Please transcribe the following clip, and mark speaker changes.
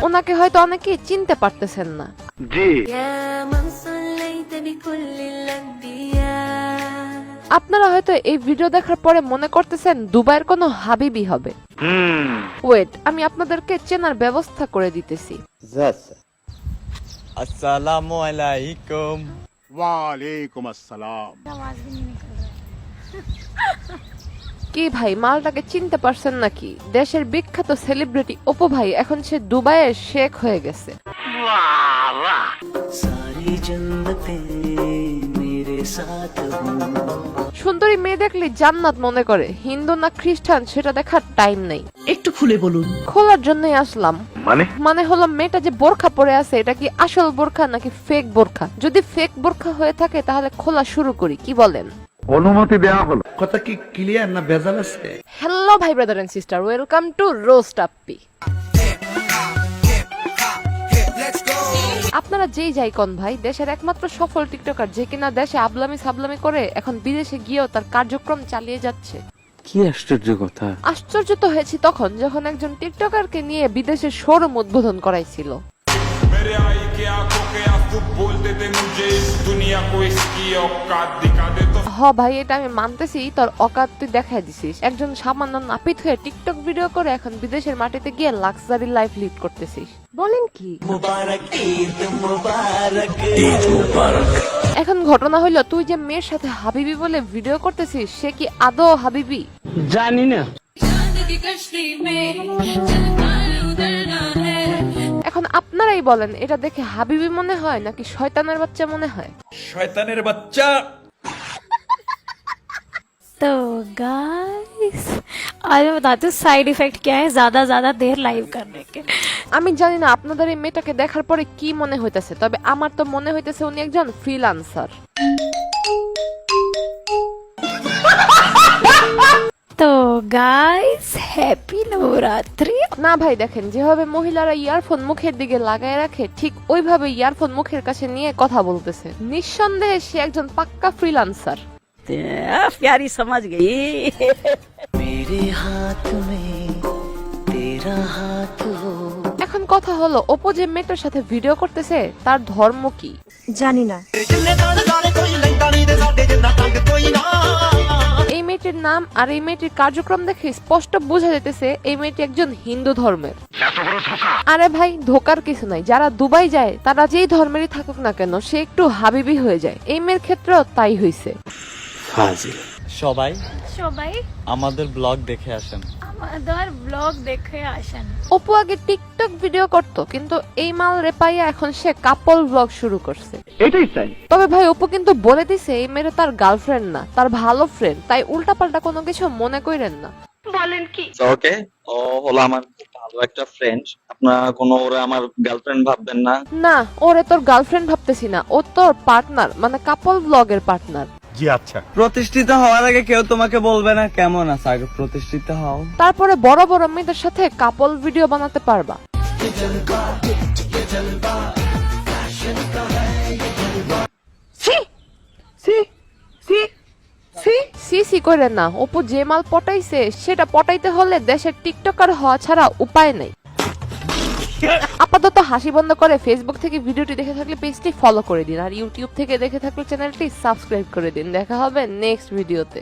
Speaker 1: ওনাকে হয়তো অনেকেই চিনতে পারতেছেন না।
Speaker 2: জি
Speaker 1: আপনারা হয়তো এই ভিডিও দেখার পরে মনে করতেছেন দুবাইয়ের কোনো হাবিবি হবে। ওয়েট, আমি আপনাদেরকে চেনার ব্যবস্থা করে দিতেছি।
Speaker 3: আসসালামু আলাইকুম।
Speaker 2: ওয়ালাইকুম আসসালাম।
Speaker 1: কি ভাই, মালটাকে চিনতে পারছেন নাকি? দেশের বিখ্যাত সেলিব্রিটি অপু ভাই, এখন সে দুবাইয়ের শেখ হয়ে গেছে। সুন্দরী মেয়ে দেখলে জান্নাত মনে করে, হিন্দু না খ্রিস্টান সেটা দেখার টাইম নেই।
Speaker 4: একটু খুলে বলুন।
Speaker 1: খোলার জন্যই আসলাম।
Speaker 2: মানে
Speaker 1: হলো মেয়েটা যে বোরখা পরে আছে, এটা কি আসল বোরখা নাকি ফেক বোরখা? যদি ফেক বোরখা হয়ে থাকে তাহলে খোলা শুরু করি, কি বলেন?
Speaker 2: অনুমতি দেওয়া হলো।
Speaker 5: কথা কি ক্লিয়ার না ভেজাল আছে?
Speaker 1: হ্যালো ভাই, brother and sister, welcome to roast Appi. আপনারা যেই যাই কোন ভাই, দেশের একমাত্র সফল টিকটকার যে কিনা দেশে আবলামি সাবলামি করে এখন বিদেশে গিয়েও তার কার্যক্রম চালিয়ে যাচ্ছে।
Speaker 6: কি আশ্চর্য কথা!
Speaker 1: আশ্চর্য তো হয়েছি তখন যখন একজন টিকটকারকে নিয়ে বিদেশের শোরুম উদ্বোধন করাইছিল। হ ভাই, এটা আমি মানতেছি, তোর অকাত তুই দেখাই দিছিস। একজন সামান্য নাপিত হয়ে টিকটক ভিডিও করে এখন বিদেশের মাটিতে গিয়ে লাক্সারি লাইফ লিড করতেছিস। বলেন কি? এখন ঘটনা হইলো, তুই যে মেয়ের সাথে হাবিবি বলে ভিডিও করতেছিস, সে কি আদৌ হাবিবি?
Speaker 6: জানি না।
Speaker 1: এখন আপনারাই বলেন, এটা দেখে হাবিবি মনে হয় নাকি শয়তানের বাচ্চা মনে হয়?
Speaker 5: শয়তানের বাচ্চা।
Speaker 7: तो गाइस आज मैं बताती हूँ साइड इफेक्ट क्या है ज्यादा देर लाइव करने के।
Speaker 1: আমি জানি না আপনাদের এই মেয়েটাকে দেখার পরে কি মনে হইতেছে, তবে আমার তো মনে হইতেছে উনি একজন ফ্রিল্যান্সার।
Speaker 7: तो गाइस हैप्पी नवरात्रि।
Speaker 1: না ভাই, দেখেন যেভাবে মহিলারা ইয়ারফোন মুখের দিকে লাগায় রাখে, ঠিক ওইভাবে ইয়ারফোন মুখের কাছে নিয়ে কথা বলতেছে। নিঃসন্দেহে সে একজন পাক্কা ফ্রিল্যান্সার।
Speaker 4: प्यारी समझ गई।
Speaker 1: এখন কথা হলো, অপু যে মেয়েটার সাথে ভিডিও করতেছে তার ধর্ম কি?
Speaker 8: জানি না।
Speaker 1: এই মেয়েটির নাম আর এই মেয়েটির কার্যক্রম দেখে স্পষ্ট বোঝা যেতেছে এই মেয়েটি একজন হিন্দু ধর্মের। আরে ভাই, ধোকার কিছু নাই। যারা দুবাই যায় তারা যেই ধর্মেরই থাকুক না কেন, সে একটু হাবিবি হয়ে যায়। এই মেয়ের ক্ষেত্রেও তাই হয়েছে।
Speaker 3: সবাই
Speaker 7: সবাই
Speaker 3: আমাদের ব্লগ দেখে আসেন।
Speaker 7: আমাদের ব্লগ দেখে আসেন।
Speaker 1: অপু আগে টিকটক ভিডিও করত, কিন্তু এই মাল রেপাইয়া এখন সে কাপল ব্লগ শুরু করছে।
Speaker 2: এটাই চাই।
Speaker 1: তবে ভাই, অপু কিন্তু বলে দিছে এই মেয়ে তার গার্লফ্রেন্ড না, তার ভালো ফ্রেন্ড। তাই উল্টাপাল্টা কোনো কিছু মনে করেন না।
Speaker 7: বলেন কি?
Speaker 3: ওকে, ও হলো আমার খুব ভালো একটা ফ্রেন্ড। আপনারা কোনো ওরা আমার গার্লফ্রেন্ড ভাববেন না।
Speaker 1: না, ওরে তোর গার্লফ্রেন্ড ভাবতেছি না, ও তোর পার্টনার, মানে কাপল ব্লগের পার্টনার।
Speaker 2: জি আচ্ছা।
Speaker 3: প্রতিষ্ঠিত হওয়ার আগে কেউ তোমাকে বলবে না কেমন আছে, আগে প্রতিষ্ঠিত হও।
Speaker 1: তারপরে বড় বড় মেয়েদের সাথে কাপল ভিডিও বানাতে পারবা। সি করে না, অপু যে মাল পটাইছে সেটা পটাইতে হলে দেশের টিকটকার হওয়া ছাড়া উপায় নেই। আপাতত হাসি বন্ধ করে ফেসবুক থেকে ভিডিওটি দেখে থাকলে পেজটি ফলো করে দিন, আর ইউটিউব থেকে দেখে থাকলে চ্যানেলটি সাবস্ক্রাইব করে দিন। দেখা হবে নেক্সট ভিডিওতে।